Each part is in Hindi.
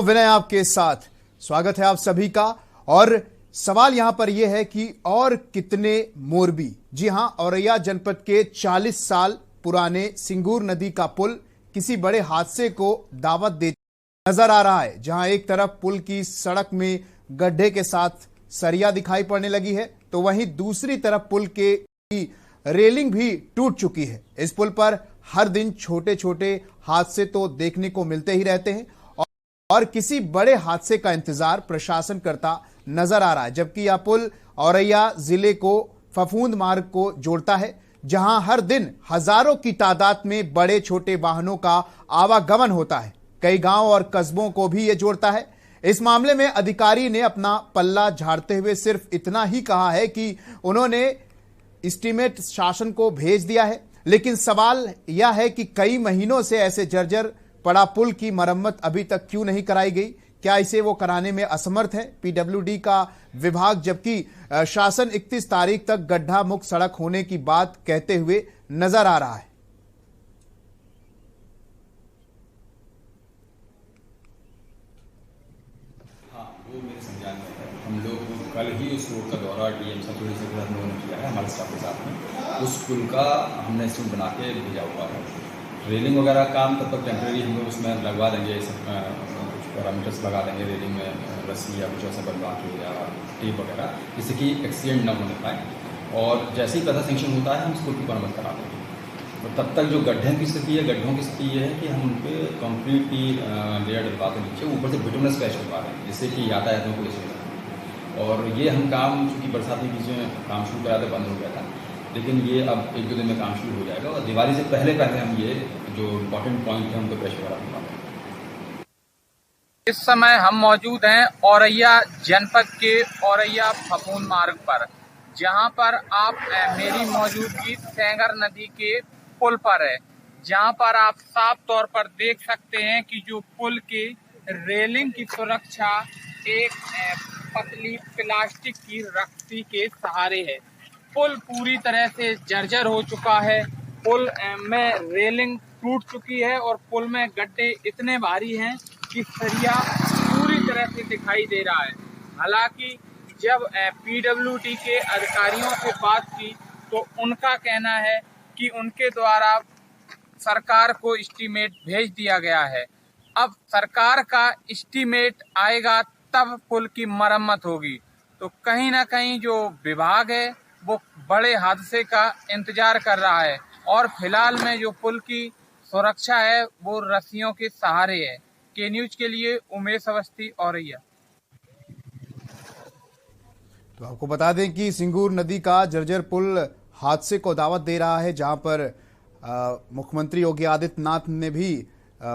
विनय आपके साथ स्वागत है आप सभी का। और सवाल यहां पर यह है कि और कितने मोरबी, जी हां, औरैया जनपद के 40 साल पुराने सिंगूर नदी का पुल किसी बड़े हादसे को दावत दे नजर आ रहा है, जहां एक तरफ पुल की सड़क में गड्ढे के साथ सरिया दिखाई पड़ने लगी है, तो वहीं दूसरी तरफ पुल के रेलिंग भी टूट चुकी है। इस पुल पर हर दिन छोटे छोटे हादसे तो देखने को मिलते ही रहते हैं और किसी बड़े हादसे का इंतजार प्रशासन करता नजर आ रहा है, जबकि यह पुल औरैया जिले को फफूंद मार्ग को जोड़ता है, जहां हर दिन हजारों की तादाद में बड़े छोटे वाहनों का आवागमन होता है। कई गांव और कस्बों को भी यह जोड़ता है। इस मामले में अधिकारी ने अपना पल्ला झाड़ते हुए सिर्फ इतना ही कहा है कि उन्होंने एस्टीमेट शासन को भेज दिया है, लेकिन सवाल यह है कि कई महीनों से ऐसे जर्जर पड़ा पुल की मरम्मत अभी तक क्यों नहीं कराई गई? क्या इसे वो कराने में असमर्थ है पीडब्ल्यूडी का विभाग, जबकि शासन 31 तारीख तक गड्ढा मुक्त सड़क होने की बात कहते हुए नजर आ रहा है। हाँ, वो मेरे संज्ञान में है। हम लोग कल ही उस रोड का दौरा डीएम साहब ने किया है हमारे स्टाफ के साथ में। उस पुल का हमने एस्टीमेट बना के भेजा हुआ है। रेलिंग वगैरह काम तब तक टेम्प्रेरी हम लोग उसमें लगवा देंगे, सब कुछ पैरामीटर्स लगा देंगे, रेलिंग में रस्सी या कुछ ऐसा बनवा के या टेप वगैरह, जिससे कि एक्सीडेंट न होने पाए। और जैसे ही पैसा सेंक्शन होता है हम स्कूल की मरम्मत करा देंगे। और तब तक जो गड्ढे की स्थिति है, गड्ढों की स्थिति ये है कि हम उन पर कंक्रीट की लेयर डलवा के नीचे ऊपर से बिटुमिनस पैच करवा रहे हैं, जिससे कि यातायात में कोई सुविधा नहीं। और ये हम काम चूँकि बरसात के बीच में काम शुरू करा था, बंद हो गया था, लेकिन ये अब 1-2 दिन में काम शुरू हो जाएगा और दिवाली से पहले हम ये जो इम्पोर्टेंट पॉइंट है उनको प्रेशर करा देंगे। इस समय हम मौजूद हैं औरैया जनपद के औरैया फफूंद मार्ग पर, जहां पर आप मेरी मौजूदगी सेंगर नदी के पुल पर है, जहां पर आप साफ तौर पर देख सकते हैं कि जो पुल की रेलिंग की सुरक्षा एक पतली प्लास्टिक की रस्सी के सहारे है। पुल पूरी तरह से जर्जर हो चुका है, पुल में रेलिंग टूट चुकी है और पुल में गड्ढे इतने भारी हैं कि सरिया पूरी तरह से दिखाई दे रहा है। हालांकि जब पीडब्ल्यूडी के अधिकारियों से बात की तो उनका कहना है कि उनके द्वारा सरकार को एस्टीमेट भेज दिया गया है। अब सरकार का एस्टीमेट आएगा तब पुल की मरम्मत होगी। तो कहीं ना कहीं जो विभाग है वो बड़े हादसे का इंतजार कर रहा है और फिलहाल में जो पुल की सुरक्षा है वो रस्सियों के सहारे है। के न्यूज के लिए उमेश अवस्थी औरैया। तो आपको बता दें कि सिंगूर नदी का जर्जर पुल हादसे को दावत दे रहा है, जहां पर मुख्यमंत्री योगी आदित्यनाथ ने भी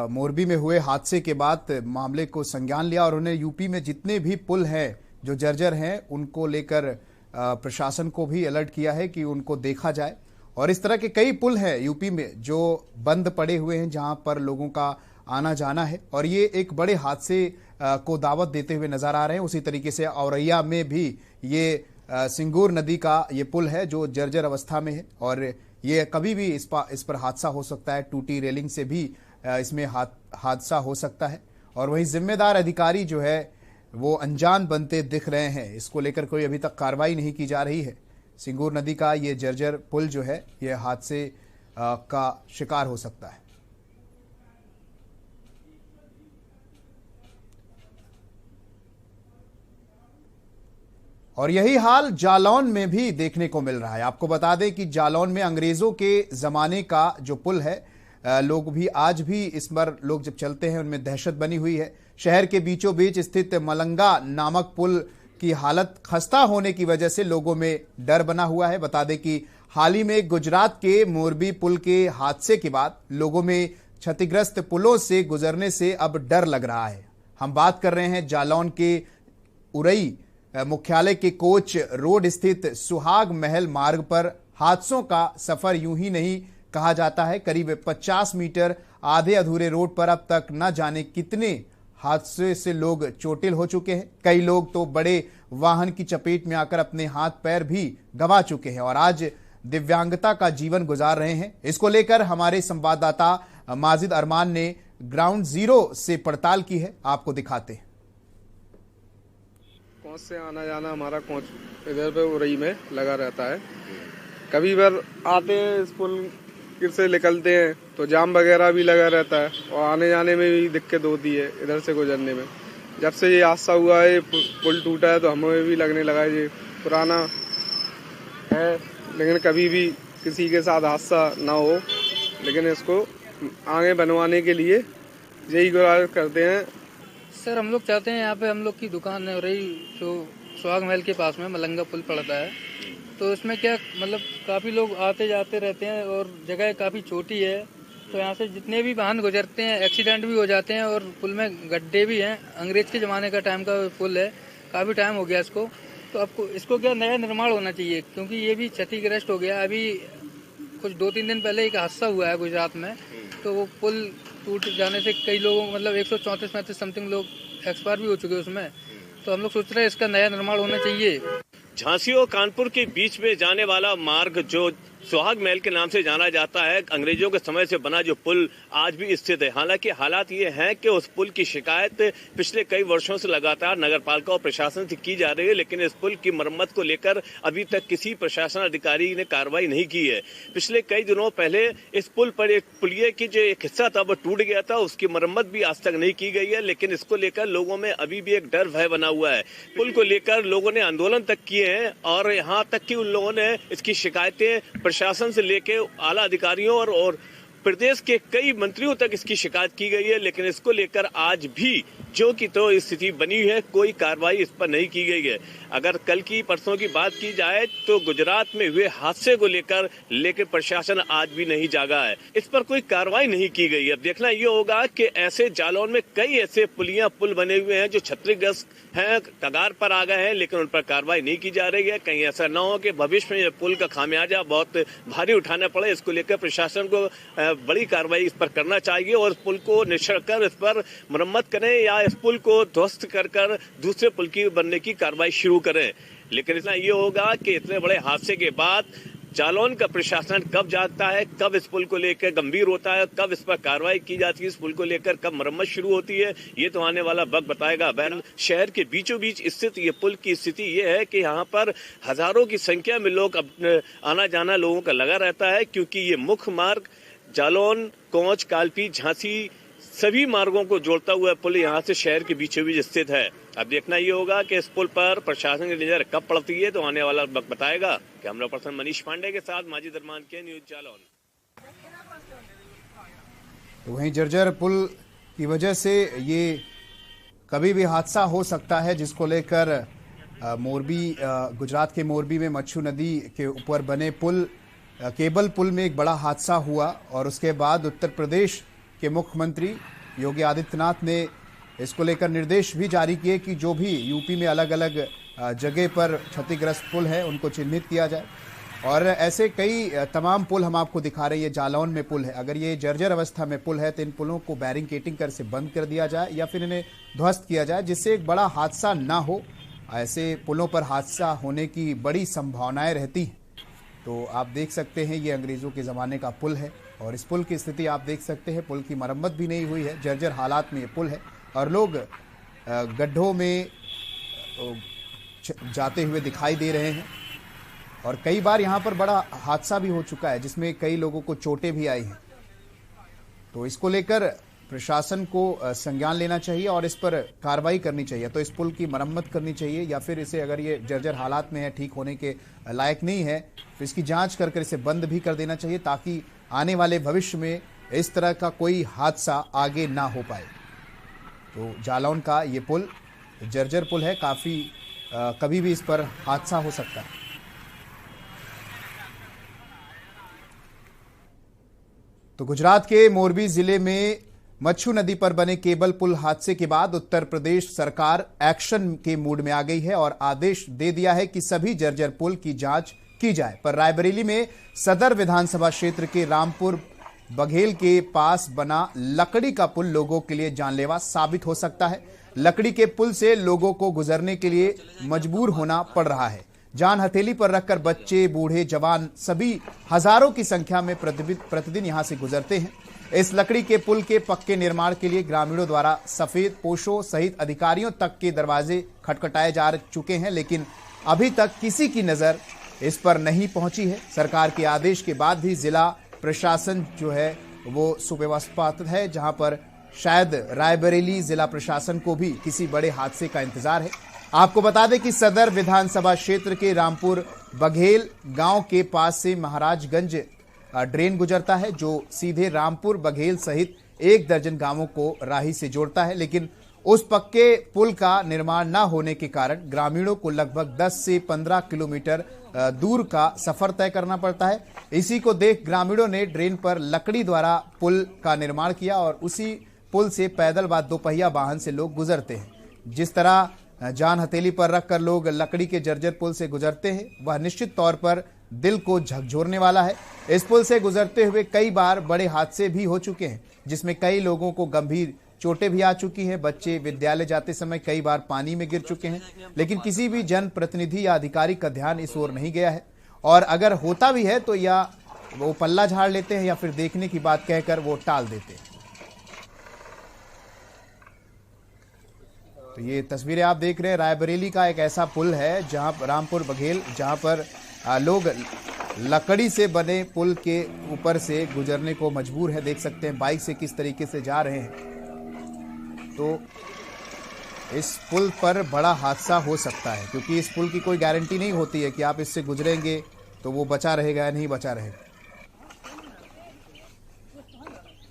मोरबी में हुए हादसे के बाद मामले को संज्ञान लिया और उन्हें यूपी में जितने भी पुल हैं जो जर्जर हैं उनको लेकर प्रशासन को भी अलर्ट किया है कि उनको देखा जाए। और इस तरह के कई पुल हैं यूपी में जो बंद पड़े हुए हैं, जहां पर लोगों का आना जाना है और ये एक बड़े हादसे को दावत देते हुए नजर आ रहे हैं। उसी तरीके से औरैया में भी ये सिंगूर नदी का ये पुल है जो जर्जर अवस्था में है और ये कभी भी इस पर हादसा हो सकता है। टूटी रेलिंग से भी इसमें हादसा हो सकता है और वहीं जिम्मेदार अधिकारी जो है वो अनजान बनते दिख रहे हैं। इसको लेकर कोई अभी तक कार्रवाई नहीं की जा रही है। सिंगूर नदी का ये जर्जर पुल जो है ये हादसे का शिकार हो सकता है। और यही हाल जालौन में भी देखने को मिल रहा है। आपको बता दें कि जालौन में अंग्रेजों के जमाने का जो पुल है, लोग भी आज भी इस पर लोग जब चलते हैं उनमें दहशत बनी हुई है। शहर के बीचों बीच स्थित मलंगा नामक पुल की हालत खस्ता होने की वजह से लोगों में डर बना हुआ है। बता दें कि हाल ही में गुजरात के मोरबी पुल के हादसे के बाद लोगों में क्षतिग्रस्त पुलों से गुजरने से अब डर लग रहा है। हम बात कर रहे हैं जालौन के उरई मुख्यालय के कोच रोड स्थित सुहाग महल मार्ग पर। हादसों का सफर यूं ही नहीं कहा जाता है। करीब 50 मीटर आधे अधूरे रोड पर अब तक न जाने कितने हादसे से लोग चोटिल हो चुके हैं। कई लोग तो बड़े वाहन की चपेट में आकर अपने हाथ पैर भी गंवा चुके हैं और आज दिव्यांगता का जीवन गुजार रहे हैं। इसको लेकर हमारे संवाददाता माजिद अरमान ने ग्राउंड जीरो से पड़ताल की है, आपको दिखाते हैं। कोच से आना जाना हमारा कोच इधर पे उरई में लगा रहता है। कभी बार आते हैं इस पुल से निकलते हैं तो जाम वगैरह भी लगा रहता है और आने जाने में भी दिक्कत होती है इधर से गुजरने में। जब से ये हादसा हुआ है, पुल टूटा है, तो हमें भी लगने लगा है ये पुराना है, लेकिन कभी भी किसी के साथ हादसा ना हो। लेकिन इसको आगे बनवाने के लिए यही गुजारिश करते हैं। सर हम लोग चाहते हैं, यहाँ पे हम लोग की दुकान है रही जो सुहाग महल के पास में मलंगा पुल पड़ता है, तो इसमें क्या मतलब काफ़ी लोग आते जाते रहते हैं और जगह काफ़ी छोटी है, तो यहाँ से जितने भी वाहन गुजरते हैं एक्सीडेंट भी हो जाते हैं और पुल में गड्ढे भी हैं। अंग्रेज के ज़माने का टाइम का पुल है, काफ़ी टाइम हो गया इसको, तो आपको इसको क्या नया निर्माण होना चाहिए, क्योंकि ये भी क्षतिग्रस्त हो गया। अभी कुछ 2-3 दिन पहले एक हादसा हुआ है गुजरात में, तो वो पुल टूट जाने से कई लोगों मतलब 134-35 समथिंग लोग एक्सपायर भी हो चुके उसमें, तो हम लोग सोच रहे हैं इसका नया निर्माण होना चाहिए। झांसी और कानपुर के बीच में जाने वाला मार्ग जो सुहाग महल के नाम से जाना जाता है, अंग्रेजों के समय से बना जो पुल आज भी स्थित है। हालांकि हालात ये हैं कि उस पुल की शिकायत पिछले कई वर्षों से लगातार नगरपालिका और प्रशासन से की जा रही है, लेकिन इस पुल की मरम्मत को लेकर अभी तक किसी प्रशासन अधिकारी ने कार्रवाई नहीं की है। पिछले कई दिनों पहले इस पुल पर एक पुलिये की जो एक हिस्सा था वो टूट गया था, उसकी मरम्मत भी आज तक नहीं की गई है, लेकिन इसको लेकर लोगों में अभी भी एक डर भय बना हुआ है। पुल को लेकर लोगों ने आंदोलन तक किए हैं और यहाँ तक कि उन लोगों ने इसकी शिकायतें प्रशासन से लेके आला अधिकारियों और प्रदेश के कई मंत्रियों तक इसकी शिकायत की गई है, लेकिन इसको लेकर आज भी जो की तो स्थिति बनी है, कोई कार्रवाई इस पर नहीं की गई है। अगर कल की परसों की बात की जाए तो गुजरात में हुए हादसे को लेकर प्रशासन आज भी नहीं जागा है, इस पर कोई कार्रवाई नहीं की गई है। अब देखना ये होगा कि ऐसे जालौन में कई ऐसे पुल बने हुए हैं जो क्षतिग्रस्त हैं, कगार पर आ गए हैं, लेकिन उन पर कार्रवाई नहीं की जा रही है। कहीं ऐसा न हो कि भविष्य में ये पुल का खामियाजा बहुत भारी उठाना पड़े। इसको लेकर प्रशासन को बड़ी कार्रवाई इस पर करना चाहिए और इस पुल को निश्चय कर इस पर मरम्मत करें या इस पुल को ध्वस्त कर दूसरे पुल की बनने की कार्रवाई शुरू करें। लेकिन इतना ये होगा कि इतने बड़े हादसे के बाद जालौन का प्रशासन कब जागता है, कब इस पुल को लेकर गंभीर होता है, कब इस पर कार्रवाई की जाती है, इस पुल को लेकर कब मरम्मत शुरू होती है, ये तो आने वाला वक्त बताएगा। बहन शहर के बीचों बीच स्थित ये पुल की स्थिति ये है कि यहाँ पर हजारों की संख्या में लोग आना जाना लोगों का लगा रहता है, क्योंकि ये मुख्य मार्ग जालौन, कोंच, कालपी, झांसी सभी मार्गों को जोड़ता हुआ पुल यहाँ से शहर के बीचों बीच स्थित है। अब देखना ये होगा कि इस पुल पर प्रशासन की नजर कब पड़ती है, तो आने वाला वक्त बताएगा। कैमरा पर्सन मनीष पांडे के साथ माजिद अरमान के न्यूज जालौन। तो वहीं जर्जर पुल की वजह से ये कभी भी हादसा हो सकता है, जिसको लेकर मोरबी गुजरात के मोरबी में मच्छू नदी के ऊपर बने पुल केबल पुल में एक बड़ा हादसा हुआ और उसके बाद उत्तर प्रदेश के मुख्यमंत्री योगी आदित्यनाथ ने इसको लेकर निर्देश भी जारी किए कि जो भी यूपी में अलग अलग जगह पर क्षतिग्रस्त पुल है उनको चिन्हित किया जाए। और ऐसे कई तमाम पुल हम आपको दिखा रहे हैं। ये जालौन में पुल है, अगर ये जर्जर अवस्था में पुल है तो इन पुलों को बैरिकेडिंग कर से बंद कर दिया जाए या फिर इन्हें ध्वस्त किया जाए, जिससे एक बड़ा हादसा ना हो। ऐसे पुलों पर हादसा होने की बड़ी संभावनाएं रहती हैं। तो आप देख सकते हैं ये अंग्रेज़ों के ज़माने का पुल है और इस पुल की स्थिति आप देख सकते हैं, पुल की मरम्मत भी नहीं हुई है, जर्जर हालात में ये पुल है और लोग गड्ढों में जाते हुए दिखाई दे रहे हैं। और कई बार यहाँ पर बड़ा हादसा भी हो चुका है जिसमें कई लोगों को चोटें भी आई हैं। तो इसको लेकर प्रशासन को संज्ञान लेना चाहिए और इस पर कार्रवाई करनी चाहिए। तो इस पुल की मरम्मत करनी चाहिए या फिर इसे, अगर ये जर्जर हालात में है, ठीक होने के लायक नहीं है, तो इसकी जांच कर इसे बंद भी कर देना चाहिए ताकि आने वाले भविष्य में इस तरह का कोई हादसा आगे ना हो पाए। तो जालौन का ये पुल जर्जर पुल है, काफ़ी कभी भी इस पर हादसा हो सकता है। तो गुजरात के मोरबी जिले में मच्छू नदी पर बने केबल पुल हादसे के बाद उत्तर प्रदेश सरकार एक्शन के मूड में आ गई है और आदेश दे दिया है कि सभी जर्जर पुल की जांच की जाए। पर रायबरेली में सदर विधानसभा क्षेत्र के रामपुर बघेल के पास बना लकड़ी का पुल लोगों के लिए जानलेवा साबित हो सकता है। लकड़ी के पुल से लोगों को गुजरने के लिए मजबूर होना पड़ रहा है। जान हथेली पर रखकर बच्चे, बूढ़े, जवान सभी हजारों की संख्या में प्रतिदिन यहां से गुजरते हैं। इस लकड़ी के पुल के पक्के निर्माण के लिए ग्रामीणों द्वारा सफेद पोशों सहित अधिकारियों तक के दरवाजे खटखटाए जा चुके हैं, लेकिन अभी तक किसी की नजर इस पर नहीं पहुंची है। सरकार के आदेश के बाद भी जिला प्रशासन जो है वो सुव्यवस्थित है, जहां पर शायद रायबरेली जिला प्रशासन को भी किसी बड़े हादसे का इंतजार है। आपको बता दें कि सदर विधानसभा क्षेत्र के रामपुर बघेल गांव के पास से महाराजगंज ड्रेन गुजरता है, जो सीधे रामपुर बघेल सहित 1 दर्जन गांवों को राही से जोड़ता है, लेकिन उस पक्के पुल का निर्माण न होने के कारण ग्रामीणों को लगभग 10 से 15 किलोमीटर दूर का सफर तय करना पड़ता है। इसी को देख ग्रामीणों ने ड्रेन पर लकड़ी द्वारा पुल का निर्माण किया और उसी पुल से पैदल व दोपहिया वाहन से लोग गुजरते हैं। जिस तरह जान हथेली पर रखकर लोग लकड़ी के जर्जर पुल से गुजरते हैं, वह निश्चित तौर पर दिल को झकझोरने वाला है। इस पुल से गुजरते हुए कई बार बड़े हादसे भी हो चुके हैं, जिसमें कई लोगों को गंभीर चोटें भी आ चुकी हैं। बच्चे विद्यालय जाते समय कई बार पानी में गिर चुके हैं, लेकिन किसी भी जनप्रतिनिधि या अधिकारी का ध्यान इस ओर नहीं गया है, और अगर होता भी है तो या वो पल्ला झाड़ लेते हैं या फिर देखने की बात कहकर वो टाल देते हैं। तो ये तस्वीरें आप देख रहे हैं, रायबरेली का एक ऐसा पुल है जहां रामपुर बघेल, जहां पर लोग लकड़ी से बने पुल के ऊपर से गुजरने को मजबूर है। देख सकते हैं बाइक से किस तरीके से जा रहे हैं। तो इस पुल पर बड़ा हादसा हो सकता है, क्योंकि इस पुल की कोई गारंटी नहीं होती है कि आप इससे गुजरेंगे तो वो बचा रहेगा या नहीं बचा रहेगा।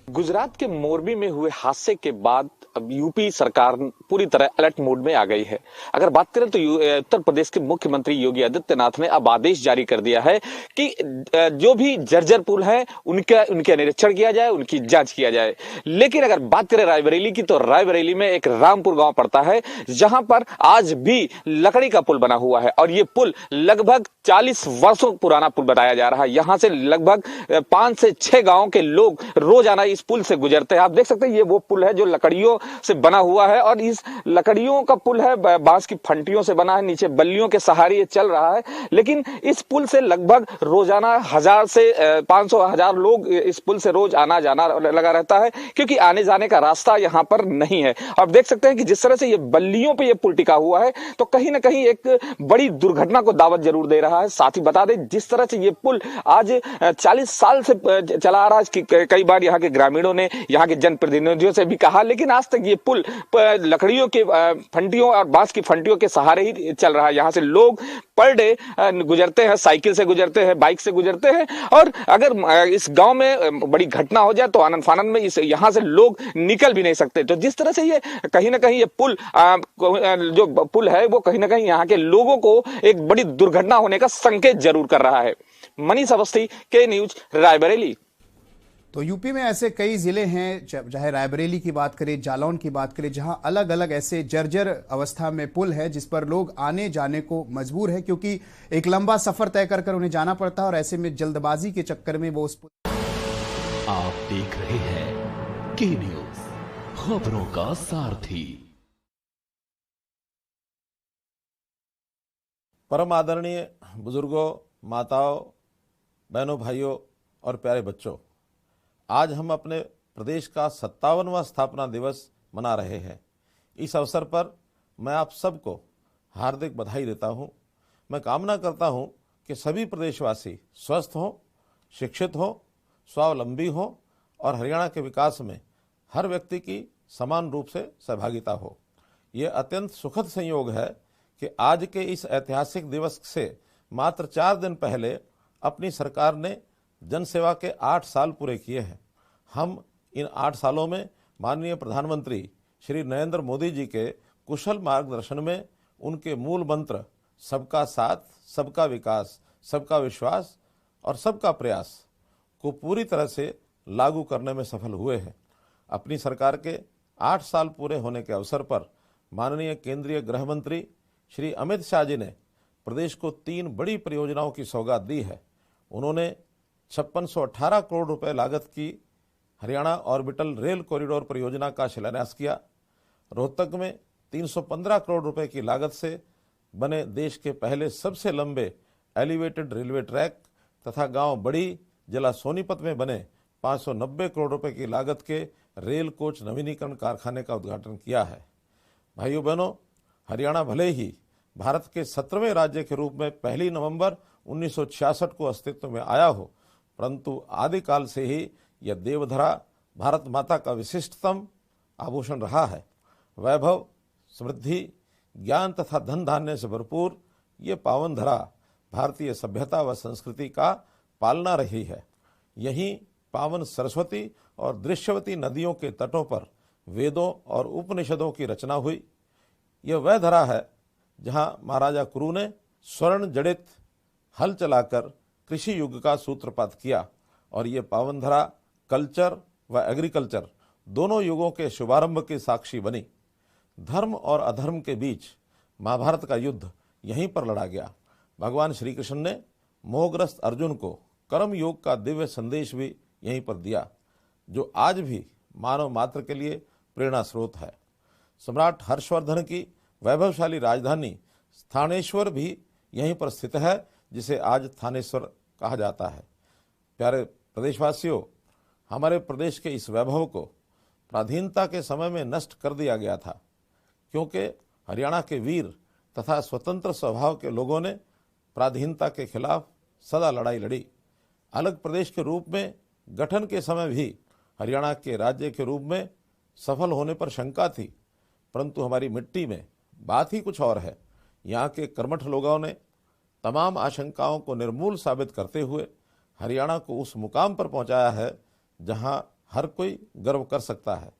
गुजरात के मोरबी में हुए हादसे के बाद अब यूपी सरकार पूरी तरह अलर्ट मोड में आ गई है। अगर बात करें तो उत्तर प्रदेश के मुख्यमंत्री योगी आदित्यनाथ ने अब आदेश जारी कर दिया है कि जो भी जर्जर पुल है उनका निरीक्षण किया जाए, उनकी जांच किया जाए। लेकिन अगर बात करें रायबरेली की, तो रायबरेली में एक रामपुर गांव पड़ता है, जहां पर आज भी लकड़ी का पुल बना हुआ है, और ये पुल लगभग 40 वर्षों पुराना पुल बताया जा रहा है। यहां से लगभग 5 से 6 गांव के लोग रोजाना इस पुल से गुजरते हैं। आप देख सकते हैं ये वो पुल है जो लकड़ियों से बना हुआ है, और इस लकड़ियों का पुल है, बांस की फंटियों से बना है, नीचे बल्लियों के सहारे ये चल रहा है। लेकिन इस पुल से लगभग रोजाना 1000 से 500,000 लोग इस पुल से रोज आना जाना लगा रहता है, क्योंकि आने जाने का रास्ता यहाँ पर नहीं है। आप देख सकते हैं कि जिस तरह से ये बल्लियों पे ये पुल टिका हुआ है, तो कहीं ना कहीं एक बड़ी दुर्घटना को दावत जरूर दे रहा है। साथ ही बता दें, जिस तरह से ये पुल आज 40 साल से चला आ रहा है, कई बार यहाँ के ग्रामीणों ने, यहाँ के जनप्रतिनिधियों से भी कहा, लेकिन आज तक ये पुल लकड़ियों के फंटियों और बांस की फंटियों के सहारे ही चल रहा है। यहाँ से लोग पर डे गुजरते हैं, साइकिल से गुजरते हैं, बाइक से गुजरते हैं, और अगर इस गांव में बड़ी घटना हो जाए तो आनंद फानंद में यहाँ से लोग निकल भी नहीं सकते। तो जिस तरह से ये कहीं ना कहीं ये पुल जो पुल है वो कहीं ना कहीं यहाँ के लोगों को एक बड़ी दुर्घटना होने का संकेत जरूर कर रहा है। मनीष अवस्थी, के न्यूज, रायबरेली। तो यूपी में ऐसे कई जिले हैं, चाहे रायबरेली की बात करें, जालौन की बात करें, जहां अलग अलग ऐसे जर्जर अवस्था में पुल है जिस पर लोग आने जाने को मजबूर है, क्योंकि एक लंबा सफर तय कर उन्हें जाना पड़ता है, और ऐसे में जल्दबाजी के चक्कर में वो उस आप देख रहे हैं के न्यूज, खबरों का सारथी। परम आदरणीय बुजुर्गों, माताओं, बहनों, भाइयों और प्यारे बच्चों, आज हम अपने प्रदेश का 57वां स्थापना दिवस मना रहे हैं। इस अवसर पर मैं आप सबको हार्दिक बधाई देता हूं। मैं कामना करता हूं कि सभी प्रदेशवासी स्वस्थ हों, शिक्षित हों, स्वावलंबी हों, और हरियाणा के विकास में हर व्यक्ति की समान रूप से सहभागिता हो। ये अत्यंत सुखद संयोग है कि आज के इस ऐतिहासिक दिवस से मात्र 4 दिन पहले अपनी सरकार ने जनसेवा के 8 साल पूरे किए हैं। हम इन 8 सालों में माननीय प्रधानमंत्री श्री नरेंद्र मोदी जी के कुशल मार्गदर्शन में उनके मूल मंत्र सबका साथ, सबका विकास, सबका विश्वास और सबका प्रयास को पूरी तरह से लागू करने में सफल हुए हैं। अपनी सरकार के 8 साल पूरे होने के अवसर पर माननीय केंद्रीय गृह मंत्री श्री अमित शाह जी ने प्रदेश को 3 बड़ी परियोजनाओं की सौगात दी है। उन्होंने 5618 करोड़ रुपए लागत की हरियाणा ऑर्बिटल रेल कॉरिडोर परियोजना का शिलान्यास किया। रोहतक में 315 करोड़ रुपए की लागत से बने देश के पहले सबसे लंबे एलिवेटेड रेलवे ट्रैक तथा गांव बड़ी जिला सोनीपत में बने 590 करोड़ रुपए की लागत के रेल कोच नवीनीकरण कारखाने का उद्घाटन किया है। भाइयों बहनों, हरियाणा भले ही भारत के 17वें राज्य के रूप में 1 नवंबर 1966 को अस्तित्व में आया हो, परंतु आदिकाल से ही यह देवधरा भारत माता का विशिष्टतम आभूषण रहा है। वैभव, समृद्धि, ज्ञान तथा धन धान्य से भरपूर ये पावन धरा भारतीय सभ्यता व संस्कृति का पालना रही है। यहीं पावन सरस्वती और दृश्यवती नदियों के तटों पर वेदों और उपनिषदों की रचना हुई। यह वह धरा है जहां महाराजा कुरु ने स्वर्ण जड़ित हल चलाकर कृषि युग का सूत्रपात किया और ये पावन धरा कल्चर व एग्रीकल्चर दोनों युगों के शुभारंभ की साक्षी बनी। धर्म और अधर्म के बीच महाभारत का युद्ध यहीं पर लड़ा गया। भगवान श्री कृष्ण ने मोहग्रस्त अर्जुन को कर्म योग का दिव्य संदेश भी यहीं पर दिया, जो आज भी मानव मात्र के लिए प्रेरणा स्रोत है। सम्राट हर्षवर्धन की वैभवशाली राजधानी थानेश्वर भी यहीं पर स्थित है, जिसे आज थानेश्वर कहा जाता है। प्यारे प्रदेशवासियों, हमारे प्रदेश के इस वैभव को पराधीनता के समय में नष्ट कर दिया गया था, क्योंकि हरियाणा के वीर तथा स्वतंत्र स्वभाव के लोगों ने पराधीनता के खिलाफ सदा लड़ाई लड़ी। अलग प्रदेश के रूप में गठन के समय भी हरियाणा के राज्य के रूप में सफल होने पर शंका थी, परंतु हमारी मिट्टी में बात ही कुछ और है। यहाँ के कर्मठ लोगों ने तमाम आशंकाओं को निर्मूल साबित करते हुए हरियाणा को उस मुकाम पर पहुँचाया है जहाँ हर कोई गर्व कर सकता है।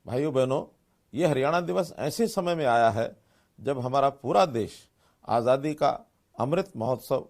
भाइयों बहनों, ये हरियाणा दिवस ऐसे समय में आया है जब हमारा पूरा देश आज़ादी का अमृत महोत्सव